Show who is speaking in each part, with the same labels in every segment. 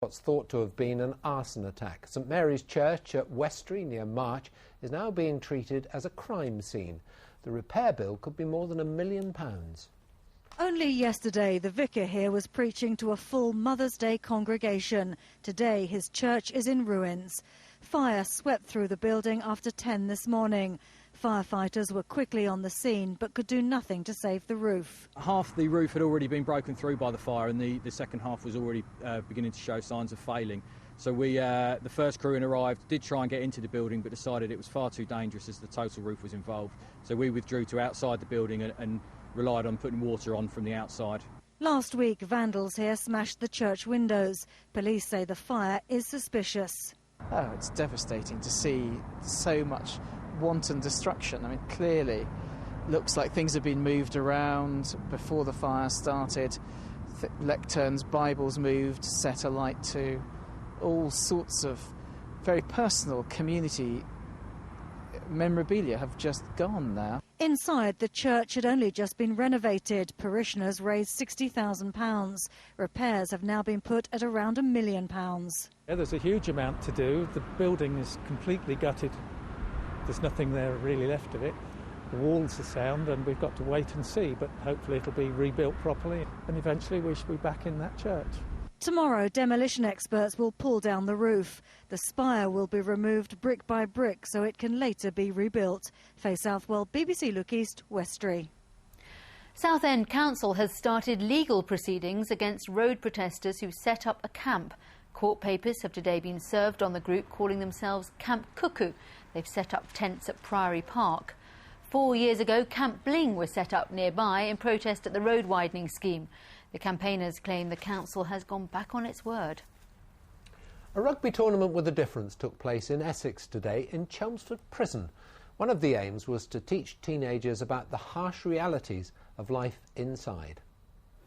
Speaker 1: What's thought to have been an arson attack. St Mary's Church at Westry near March is now being treated as a crime scene. The repair bill could be more than £1 million.
Speaker 2: Only yesterday the vicar here was preaching to a full Mother's Day congregation. Today his church is in ruins. Fire swept through the building after 10 this morning. Firefighters were quickly on the scene but could do nothing to save the roof.
Speaker 3: Half the roof had already been broken through by the fire, and the second half was already beginning to show signs of failing. So the first crew in arrived, did try and get into the building, but decided it was far too dangerous as the total roof was involved. So we withdrew to outside the building and relied on putting water on from the outside.
Speaker 2: Last week, vandals here smashed the church windows. Police say the fire is suspicious.
Speaker 4: Oh, it's devastating to see so much wanton destruction. I mean, clearly looks like things have been moved around before the fire started. Lecterns, Bibles moved, set alight to all sorts of very personal community memorabilia have just gone now.
Speaker 2: Inside, the church had only just been renovated. Parishioners raised £60,000. Repairs have now been put at around £1 million.
Speaker 5: Yeah, there's a huge amount to do. The building is completely gutted. There's nothing there really left of it. The walls are sound and we've got to wait and see, but hopefully it'll be rebuilt properly and eventually we should be back in that church.
Speaker 2: Tomorrow, demolition experts will pull down the roof. The spire will be removed brick by brick so it can later be rebuilt. Faye Southwell, BBC Look East, Westry.
Speaker 6: Southend Council has started legal proceedings against road protesters who set up a camp. Court papers have today been served on the group calling themselves Camp Cuckoo. They've set up tents at Priory Park. 4 years ago, Camp Bling was set up nearby in protest at the road widening scheme. The campaigners claim the council has gone back on its word.
Speaker 1: A rugby tournament with a difference took place in Essex today in Chelmsford prison. One of the aims was to teach teenagers about the harsh realities of life inside.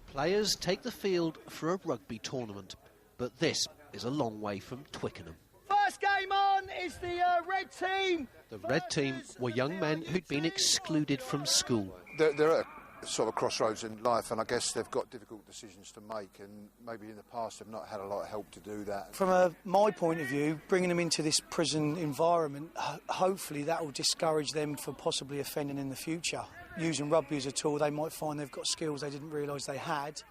Speaker 7: Players take the field for a rugby tournament, but this is a long way from Twickenham.
Speaker 8: First game on is the red team.
Speaker 7: The red team were young men who'd been excluded from school.
Speaker 9: They're at a sort of crossroads in life, and I guess they've got difficult decisions to make, and maybe in the past they've not had a lot of help to do that.
Speaker 10: From my point of view, bringing them into this prison environment, hopefully that will discourage them from possibly offending in the future. Using rugby as a tool, they might find they've got skills they didn't realise they had.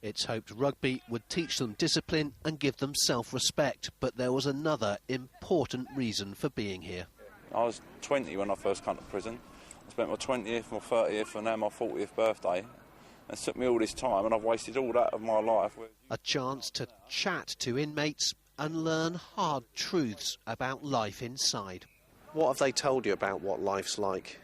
Speaker 7: It's hoped rugby would teach them discipline and give them self-respect, but there was another important reason for being here.
Speaker 11: I was 20 when I first came to prison. I spent my 20th, my 30th and now my 40th birthday. It took me all this time and I've wasted all that of my life.
Speaker 7: A chance to chat to inmates and learn hard truths about life inside.
Speaker 12: What have they told you about what life's like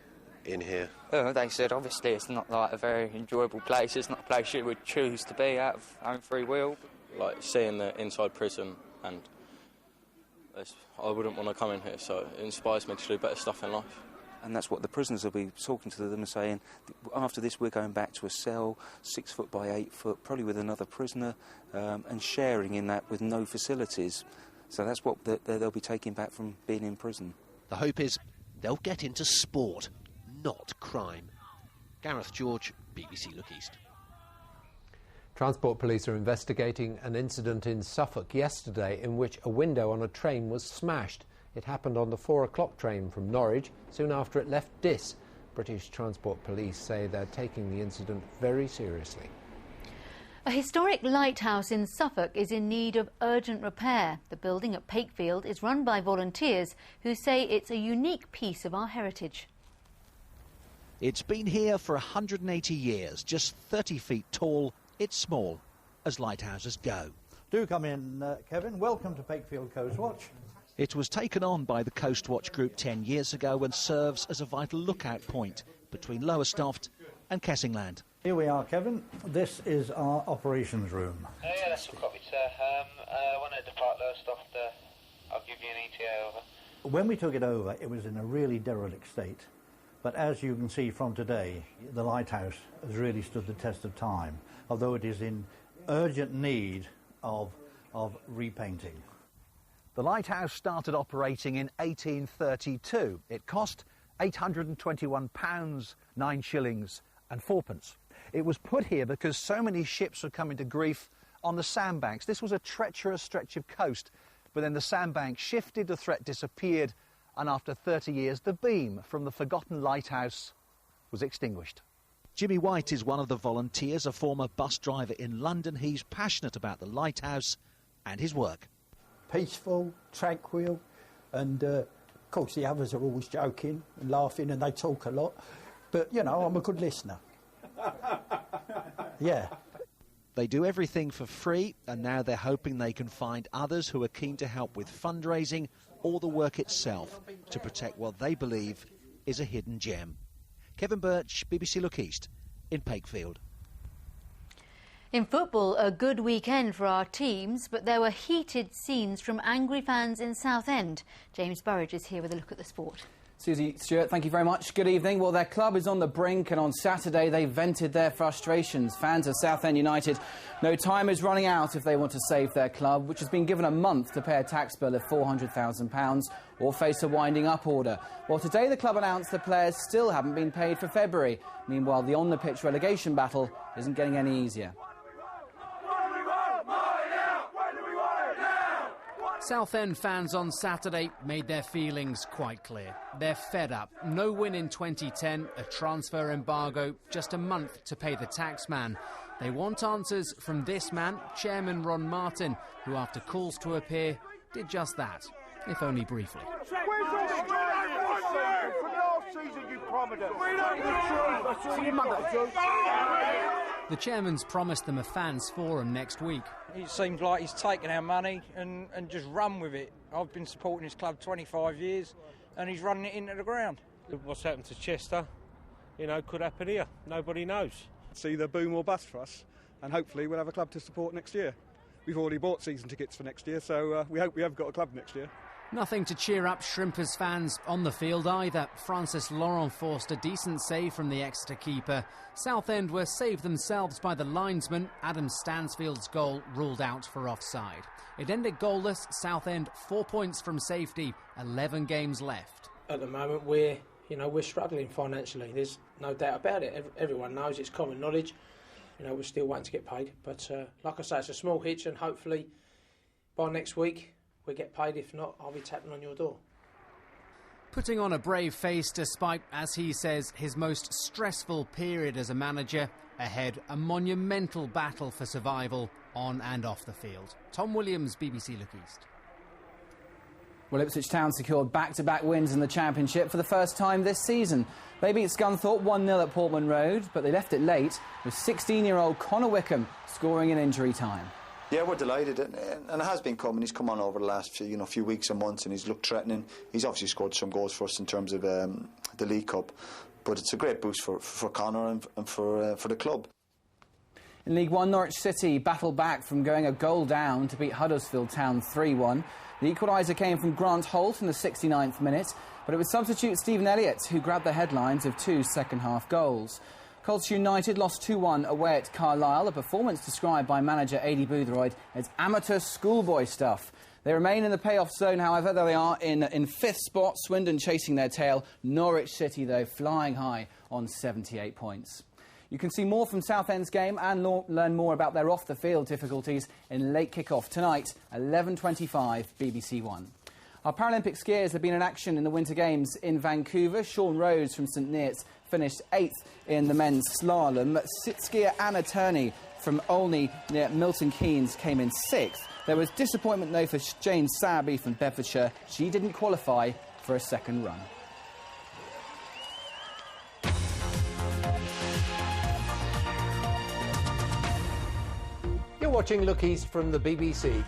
Speaker 12: in here?
Speaker 13: They said obviously it's not like a very enjoyable place. It's not a place you would choose to be out of own free will.
Speaker 14: Like seeing the inside prison, and I wouldn't want to come in here, so it inspires me to do better stuff in life.
Speaker 15: And that's what the prisoners will be talking to them and saying, after this we're going back to a cell 6 foot by 8 foot, probably with another prisoner, and sharing in that with no facilities. So that's what they'll be taking back from being in prison.
Speaker 7: The hope is they'll get into sport, not crime. Gareth George, BBC Look East.
Speaker 1: Transport police are investigating an incident in Suffolk yesterday in which a window on a train was smashed. It happened on the 4 o'clock train from Norwich soon after it left Diss. British Transport Police say they're taking the incident very seriously.
Speaker 6: A historic lighthouse in Suffolk is in need of urgent repair. The building at Pakefield is run by volunteers who say it's a unique piece of our heritage.
Speaker 16: It's been here for 180 years, just 30 feet tall. It's small, as lighthouses go.
Speaker 17: Do come in, Kevin. Welcome to Pakefield Coast Watch.
Speaker 16: It was taken on by the Coast Watch Group 10 years ago and serves as a vital lookout point between Lowestoft and Kessingland.
Speaker 17: Here we are, Kevin. This is our operations room.
Speaker 18: Yeah, that's all copied, sir. When I depart Lowestoft, I'll give you an ETA over.
Speaker 17: When we took it over, it was in a really derelict state. But as you can see from today, the lighthouse has really stood the test of time, although it is in urgent need of repainting.
Speaker 16: The lighthouse started operating in 1832. It cost £821, 9 shillings and 4 pence. It was put here because so many ships were coming to grief
Speaker 19: on the sandbanks. This was a treacherous stretch of coast, but then the sandbank shifted, the threat disappeared, and after 30 years, the beam from the forgotten lighthouse was extinguished.
Speaker 16: Jimmy White is one of the volunteers, a former bus driver in London. He's passionate about the lighthouse and his work.
Speaker 20: Peaceful, tranquil, and of course the others are always joking and laughing and they talk a lot, but you know, I'm a good listener. Yeah.
Speaker 16: They do everything for free, and now they're hoping they can find others who are keen to help with fundraising or the work itself to protect what they believe is a hidden gem. Kevin Birch, BBC Look East, in Pakefield.
Speaker 6: In football, a good weekend for our teams, but there were heated scenes from angry fans in Southend. James Burridge is here with a look at the sport.
Speaker 21: Susie Stewart, thank you very much. Good evening. Well, their club is on the brink, and on Saturday they vented their frustrations. Fans of Southend United know time is running out if they want to save their club, which has been given a month to pay a tax bill of £400,000 or face a winding-up order. Well, today the club announced the players still haven't been paid for February. Meanwhile, the on-the-pitch relegation battle isn't getting any easier.
Speaker 22: Southend fans on Saturday made their feelings quite clear. They're fed up. No win in 2010, a transfer embargo, just a month to pay the tax man. They want answers from this man, Chairman Ron Martin, who after calls to appear did just that, if only briefly. The chairman's promised them a fans forum next week.
Speaker 23: It seems like he's taken our money and just run with it. I've been supporting his club 25 years and he's running it into the ground.
Speaker 24: What's happened to Chester, you know, could happen here. Nobody knows.
Speaker 25: It's either boom or bust for us, and hopefully we'll have a club to support next year. We've already bought season tickets for next year, so we hope we have got a club next year.
Speaker 22: Nothing to cheer up Shrimpers fans on the field either. Francis Laurent forced a decent save from the Exeter keeper. Southend were saved themselves by the linesman. Adam Stansfield's goal ruled out for offside. It ended goalless. Southend 4 points from safety, 11 games left.
Speaker 26: At the moment we're struggling financially. There's no doubt about it. Everyone knows, it's common knowledge. We're still waiting to get paid. But like I say, it's a small hitch, and hopefully by next week we get paid. If not, I'll be tapping on your door.
Speaker 22: Putting on a brave face despite, as he says, his most stressful period as a manager. Ahead, a monumental battle for survival on and off the field. Tom Williams, BBC Look East.
Speaker 21: Well, Ipswich Town secured back-to-back wins in the Championship for the first time this season. They beat Scunthorpe 1-0 at Portman Road, but they left it late, with 16-year-old Connor Wickham scoring in injury time.
Speaker 27: Yeah, we're delighted, and it has been coming. He's come on over the last few weeks and months, and he's looked threatening. He's obviously scored some goals for us in terms of the League Cup, but it's a great boost for Connor and for the club.
Speaker 21: In League One, Norwich City battled back from going a goal down to beat Huddersfield Town 3-1. The equaliser came from Grant Holt in the 69th minute, but it was substitute Stephen Elliott who grabbed the headlines of 2 second-half goals. Colchester United lost 2-1 away at Carlisle, a performance described by manager Adi Boothroyd as amateur schoolboy stuff. They remain in the payoff zone, however. There they are in fifth spot, Swindon chasing their tail. Norwich City, though, flying high on 78 points. You can see more from Southend's game and learn more about their off-the-field difficulties in late kick-off tonight, 11:25 BBC One. Our Paralympic skiers have been in action in the Winter Games in Vancouver. Sean Rose from St Neots finished 8th in the men's slalom. Skier Anna Turney from Olney near Milton Keynes came in 6th. There was disappointment, though, for Jane Sarby from Bedfordshire. She didn't qualify for a second run.
Speaker 1: You're watching Look East from the BBC.